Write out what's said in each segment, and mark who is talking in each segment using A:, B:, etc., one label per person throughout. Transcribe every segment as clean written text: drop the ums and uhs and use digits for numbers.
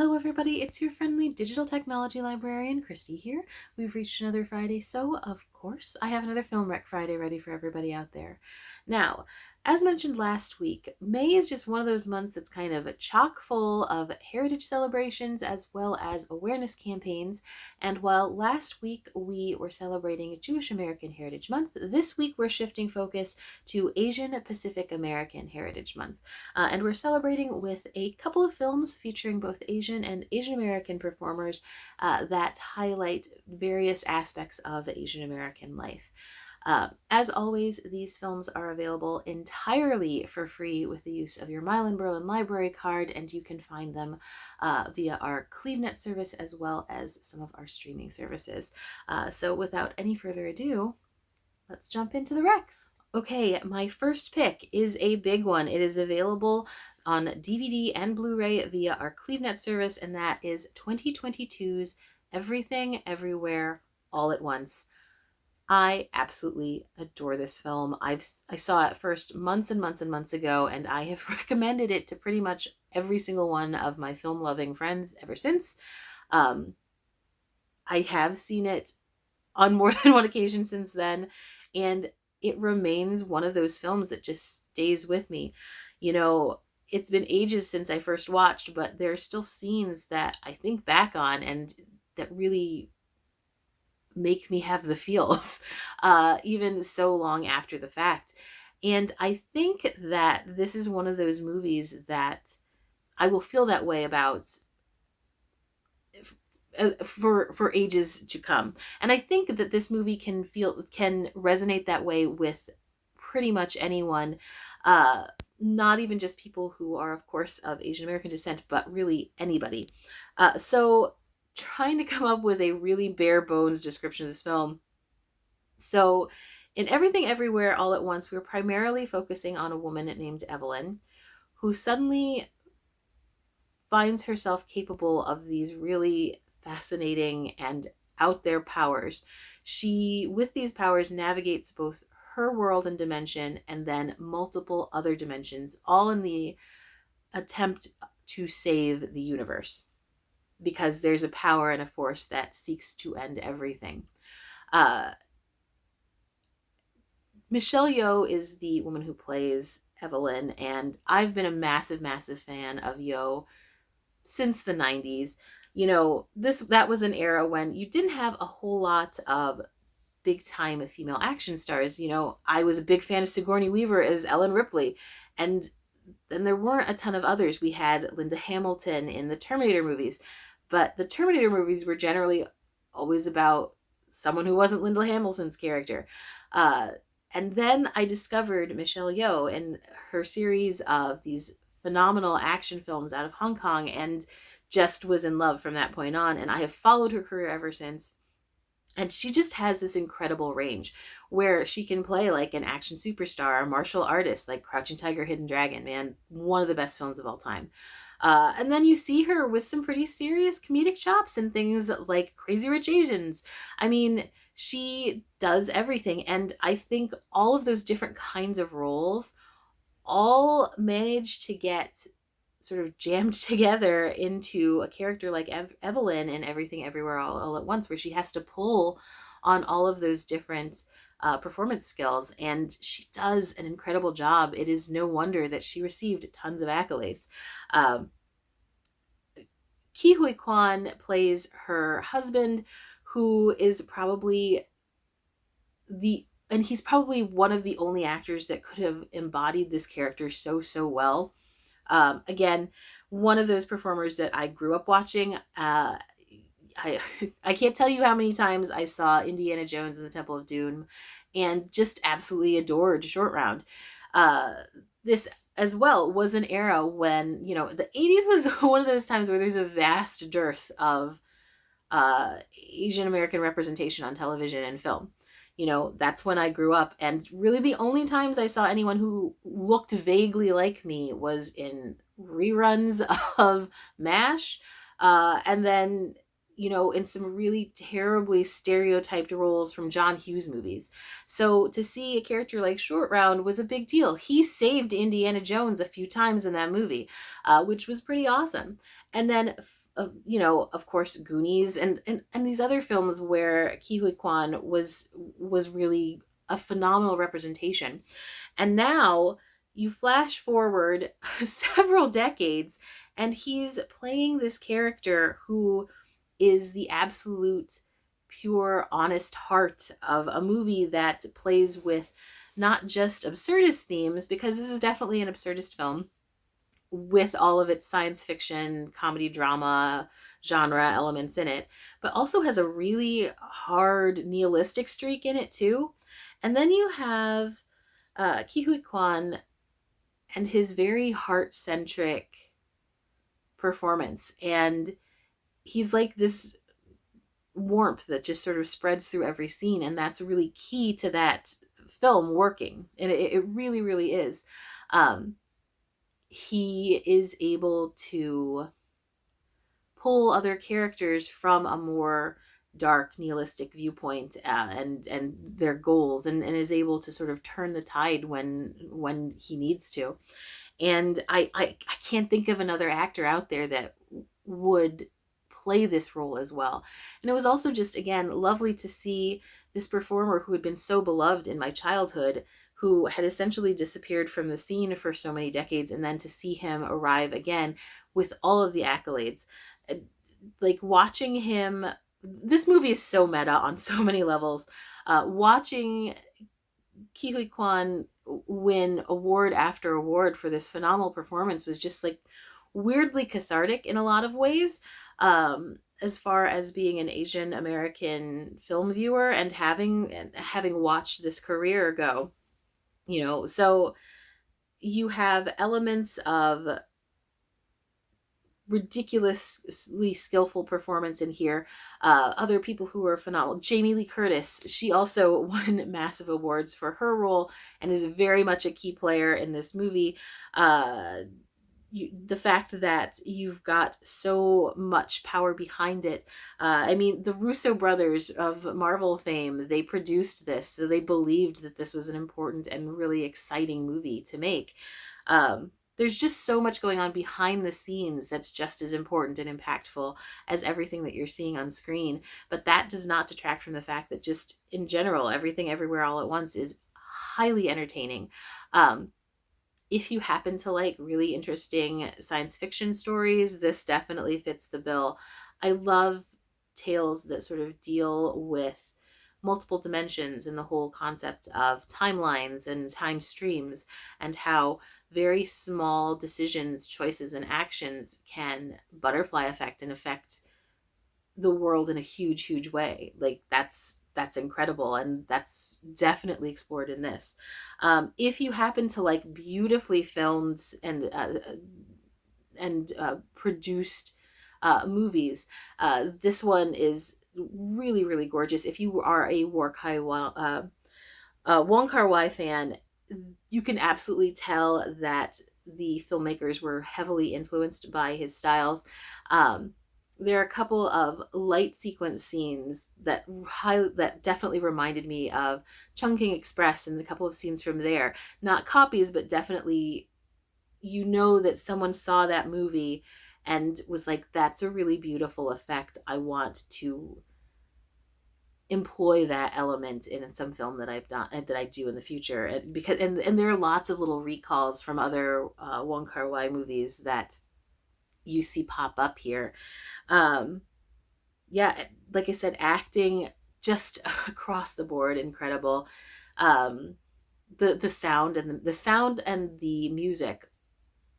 A: Hello everybody, it's your friendly digital technology librarian, Christy here. We've reached another Friday, so of course I have another Film Rec Friday ready for everybody out there. Now, as mentioned last week, May is just one of those months that's kind of chock full of heritage celebrations as well as awareness campaigns. And while last week we were celebrating Jewish American Heritage Month, this week we're shifting focus to Asian Pacific American Heritage Month. And we're celebrating with a couple of films featuring both Asian and Asian American performers that highlight various aspects of Asian American life. As always, these films are available entirely for free with the use of your Milan-Berlin library card, and you can find them via our CLEVNET service as well as some of our streaming services. So without any further ado, let's jump into the recs. Okay, my first pick is a big one. It is available on DVD and Blu-ray via our CLEVNET service, and that is 2022's Everything Everywhere All at Once. I absolutely adore this film. I saw it first months and months and months ago, and I have recommended it to pretty much every single one of my film-loving friends ever since. I have seen it on more than one occasion since then, and it remains one of those films that just stays with me. You know, it's been ages since I first watched, but there are still scenes that I think back on and that really make me have the feels, even so long after the fact. And I think that this is one of those movies that I will feel that way about for ages to come. And I think that this movie can resonate that way with pretty much anyone, not even just people who are, of course, of Asian American descent, but really anybody. So trying to come up with a really bare bones description of this film. So in Everything Everywhere All at Once, we're primarily focusing on a woman named Evelyn who suddenly finds herself capable of these really fascinating and out there powers. She, with these powers, navigates both her world and dimension and then multiple other dimensions, all in the attempt to save the universe, because there's a power and a force that seeks to end everything. Michelle Yeoh is the woman who plays Evelyn, and I've been a massive, massive fan of Yeoh since the 90s. You know, that was an era when you didn't have a whole lot of big time female action stars. You know, I was a big fan of Sigourney Weaver as Ellen Ripley, and then there weren't a ton of others. We had Linda Hamilton in the Terminator movies, but the Terminator movies were generally always about someone who wasn't Linda Hamilton's character. And then I discovered Michelle Yeoh and her series of these phenomenal action films out of Hong Kong, and just was in love from that point on. And I have followed her career ever since. And she just has this incredible range where she can play like an action superstar, a martial artist, like Crouching Tiger, Hidden Dragon, man, one of the best films of all time. And then you see her with some pretty serious comedic chops and things like Crazy Rich Asians. I mean, she does everything. And I think all of those different kinds of roles all manage to get sort of jammed together into a character like Evelyn in Everything Everywhere All at Once, where she has to pull on all of those different performance skills, and she does an incredible job. It is no wonder that she received tons of accolades. Ke Huy Quan plays her husband, who is probably he's probably one of the only actors that could have embodied this character so well. Again, one of those performers that I grew up watching. I can't tell you how many times I saw Indiana Jones and the Temple of Doom and just absolutely adored Short Round. This as well was an era when, you know, the 80s was one of those times where there's a vast dearth of Asian American representation on television and film. You know, that's when I grew up. And really the only times I saw anyone who looked vaguely like me was in reruns of MASH. And then, you know, in some really terribly stereotyped roles from John Hughes movies. So to see a character like Short Round was a big deal. He saved Indiana Jones a few times in that movie, which was pretty awesome. And then of course, Goonies and these other films where Ke Huy Quan was really a phenomenal representation. And now you flash forward several decades, and he's playing this character who is the absolute pure, honest heart of a movie that plays with not just absurdist themes, because this is definitely an absurdist film with all of its science fiction, comedy, drama, genre elements in it, but also has a really hard nihilistic streak in it too. And then you have Ke Huy Quan and his very heart centric performance. And he's like this warmth that just sort of spreads through every scene. And that's really key to that film working. And it really, really is. He is able to pull other characters from a more dark nihilistic viewpoint and their goals, and is able to sort of turn the tide when he needs to. And I can't think of another actor out there that would play this role as well. And it was also just, again, lovely to see this performer who had been so beloved in my childhood, who had essentially disappeared from the scene for so many decades, and then to see him arrive again with all of the accolades. Like, watching him, this movie is so meta on so many levels. Watching Ke Huy Quan win award after award for this phenomenal performance was just like weirdly cathartic in a lot of ways. As far as being an Asian American film viewer and having watched this career go, so you have elements of ridiculously skillful performance in here. Other people who are phenomenal. Jamie Lee Curtis, she also won massive awards for her role and is very much a key player in this movie. The fact that you've got so much power behind it. I mean, the Russo brothers of Marvel fame, they produced this, so they believed that this was an important and really exciting movie to make. There's just so much going on behind the scenes that's just as important and impactful as everything that you're seeing on screen. But that does not detract from the fact that just in general, Everything Everywhere All at Once is highly entertaining. If you happen to like really interesting science fiction stories, this definitely fits the bill. I love tales that sort of deal with multiple dimensions and the whole concept of timelines and time streams, and how very small decisions, choices, and actions can butterfly effect and affect the world in a huge, huge way. Like, that's incredible, and that's definitely explored in this. If you happen to like beautifully filmed and produced movies, this one is really, really gorgeous. If you are a Wong Kar-wai fan, you can absolutely tell that the filmmakers were heavily influenced by his styles. There are a couple of light sequence scenes that definitely reminded me of Chungking Express, and a couple of scenes from there. Not copies, but definitely, that someone saw that movie and was like, that's a really beautiful effect. I want to employ that element in some film that I've done, that I do in the future. And there are lots of little recalls from other Wong Kar-wai movies that you see pop up here. Like I said, acting just across the board incredible. The sound and the music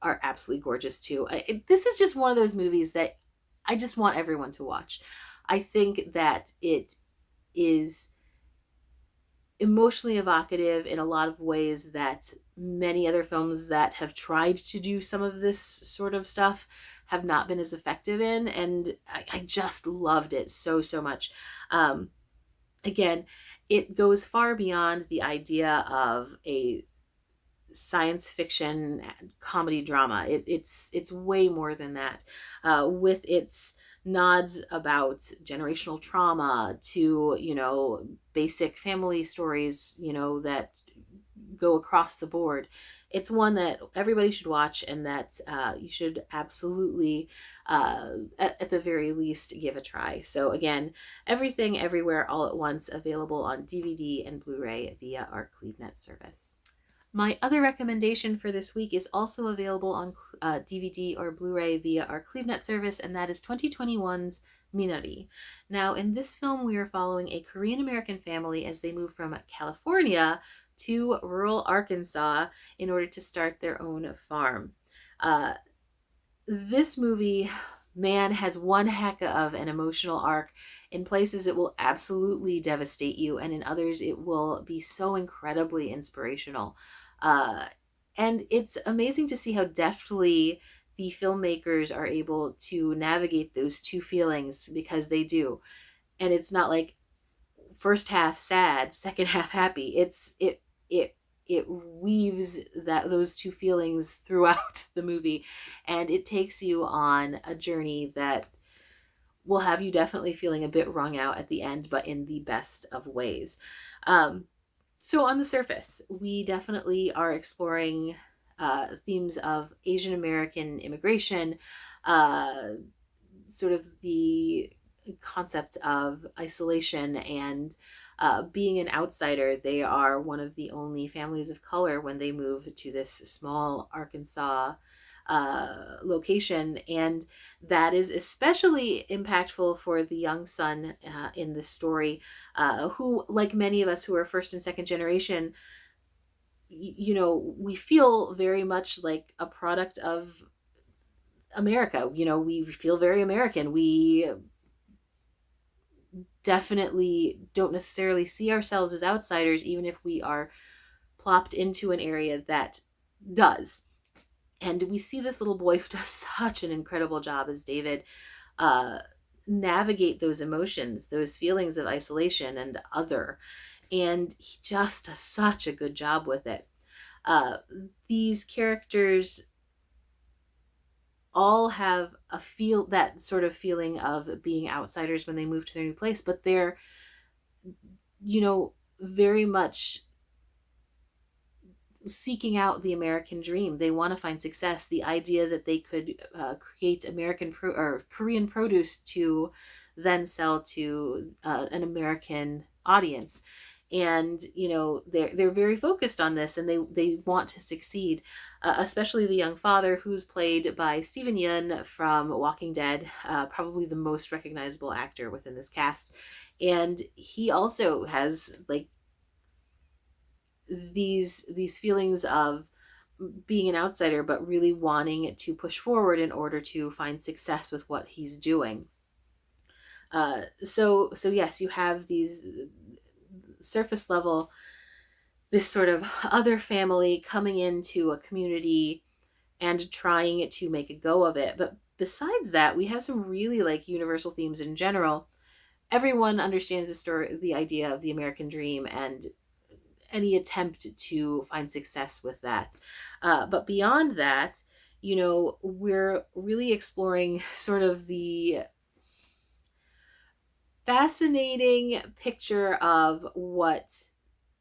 A: are absolutely gorgeous too. This is just one of those movies that I just want everyone to watch. I think that it is emotionally evocative in a lot of ways that many other films that have tried to do some of this sort of stuff have not been as effective in, and I just loved it so much. Again, it goes far beyond the idea of a science fiction comedy drama. It's way more than that, with its nods about generational trauma to basic family stories that go across the board. it's one that everybody should watch, and that you should absolutely, at the very least, give a try. So again, Everything Everywhere All at Once, available on DVD and Blu-ray via our CLEVNET service. My other recommendation for this week is also available on DVD or Blu-ray via our CLEVNET service, and that is 2021's Minari. Now, in this film, we are following a Korean-American family as they move from California to rural Arkansas in order to start their own farm. This movie, man, has one heck of an emotional arc. In places, it will absolutely devastate you, and in others, it will be so incredibly inspirational. Uh, and it's amazing to see how deftly the filmmakers are able to navigate those two feelings, because they do. And it's not like first half sad, second half happy. It weaves those two feelings throughout the movie, and it takes you on a journey that will have you definitely feeling a bit wrung out at the end, but in the best of ways. So on the surface, we definitely are exploring themes of Asian American immigration, sort of the concept of isolation and being an outsider. They are one of the only families of color when they move to this small Arkansas location, and that is especially impactful for the young son in this story, who, like many of us who are first and second generation, we feel very much like a product of America. We feel very American. We definitely don't necessarily see ourselves as outsiders, even if we are plopped into an area that does. And we see this little boy who does such an incredible job as David navigate those emotions, those feelings of isolation and other. And he just does such a good job with it. These characters all have that sort of feeling of being outsiders when they move to their new place, but they're, very much seeking out the American dream. They want to find success. The idea that they could create or Korean produce to then sell to an American audience. And they're very focused on this, and they want to succeed, especially the young father, who's played by Steven Yeun from Walking Dead, probably the most recognizable actor within this cast. And he also has like these feelings of being an outsider, but really wanting to push forward in order to find success with what he's doing. So yes, you have these surface level, this sort of other family coming into a community and trying to make a go of it. But besides that, we have some really like universal themes in general. Everyone understands the idea of the American dream and any attempt to find success with that. But beyond that, we're really exploring sort of the fascinating picture of what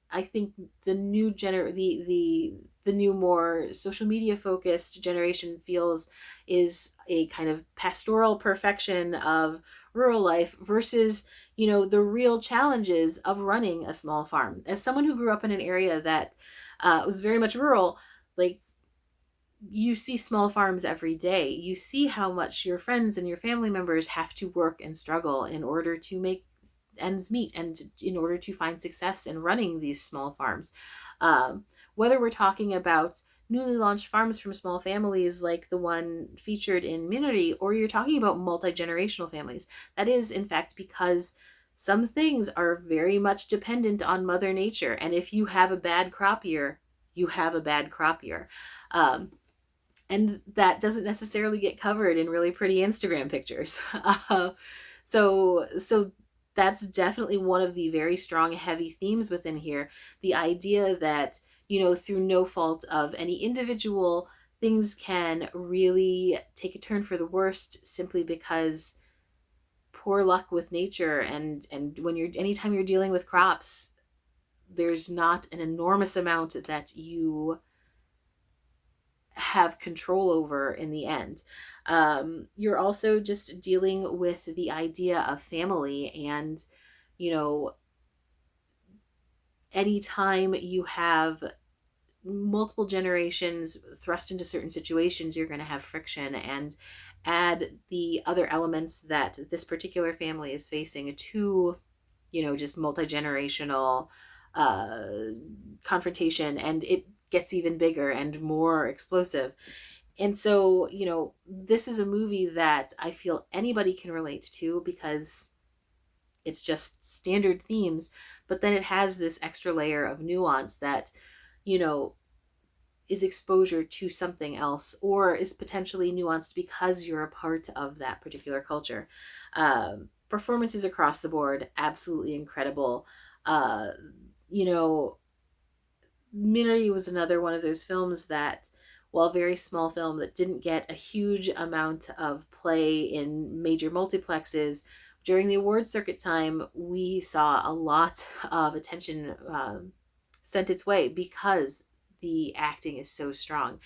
A: I think the new the new, more social media focused generation feels is a kind of pastoral perfection of rural life versus, the real challenges of running a small farm. As someone who grew up in an area that was very much rural, like, you see small farms every day. You see how much your friends and your family members have to work and struggle in order to make ends meet and in order to find success in running these small farms. Whether we're talking about newly launched farms from small families like the one featured in Minari, or you're talking about multi-generational families, that is in fact because some things are very much dependent on Mother Nature. And if you have a bad crop year, you have a bad crop year. And that doesn't necessarily get covered in really pretty Instagram pictures. So that's definitely one of the very strong, heavy themes within here. The idea that, through no fault of any individual, things can really take a turn for the worst simply because poor luck with nature. And anytime you're dealing with crops, there's not an enormous amount that you have control over in the end. You're also just dealing with the idea of family, and, you know, anytime you have multiple generations thrust into certain situations, you're going to have friction, and add the other elements that this particular family is facing to, just multi-generational uh, confrontation, and it gets even bigger and more explosive. And so, this is a movie that I feel anybody can relate to, because it's just standard themes, but then it has this extra layer of nuance that, you know, is exposure to something else, or is potentially nuanced because you're a part of that particular culture. Performances across the board, absolutely incredible. Uh, you know, Minari was another one of those films that, while a very small film that didn't get a huge amount of play in major multiplexes, during the award circuit time, we saw a lot of attention sent its way because the acting is so strong.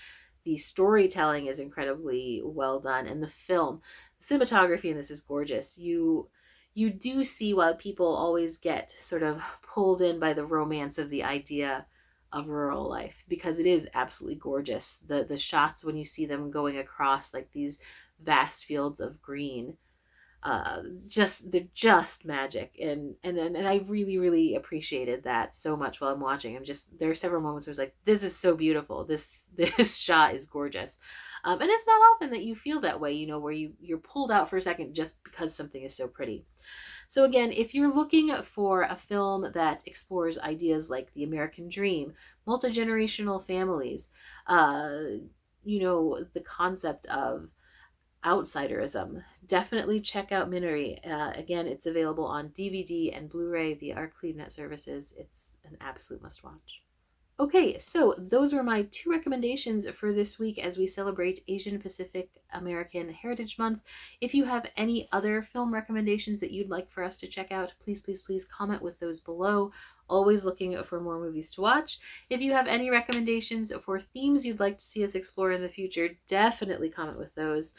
A: The storytelling is incredibly well done, and the film, cinematography in this is gorgeous. You do see why people always get sort of pulled in by the romance of the idea of rural life, because it is absolutely gorgeous. The shots when you see them going across like these vast fields of green, just they're just magic, and I really really appreciated that so much while I'm watching. There are several moments where it's like, this is so beautiful, this shot is gorgeous. And it's not often that you feel that way, where you're pulled out for a second just because something is so pretty. So again, if you're looking for a film that explores ideas like the American dream, multi-generational families, the concept of outsiderism, definitely check out Minari. Again, it's available on DVD and Blu-ray via our CLEVNET services. It's an absolute must-watch. Okay, so those were my two recommendations for this week as we celebrate Asian Pacific American Heritage Month. If you have any other film recommendations that you'd like for us to check out, please, please, please comment with those below. Always looking for more movies to watch. If you have any recommendations for themes you'd like to see us explore in the future, definitely comment with those.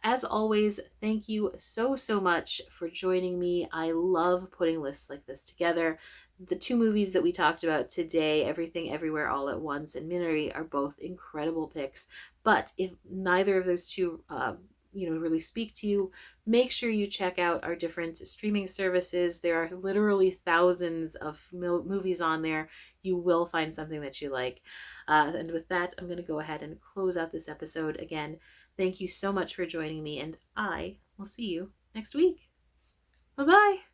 A: As always, thank you so, so much for joining me. I love putting lists like this together. The two movies that we talked about today, Everything Everywhere All at Once and Minari, are both incredible picks. But if neither of those two, really speak to you, make sure you check out our different streaming services. There are literally thousands of movies on there. You will find something that you like. And with that, I'm going to go ahead and close out this episode. Again, thank you so much for joining me, and I will see you next week. Bye-bye.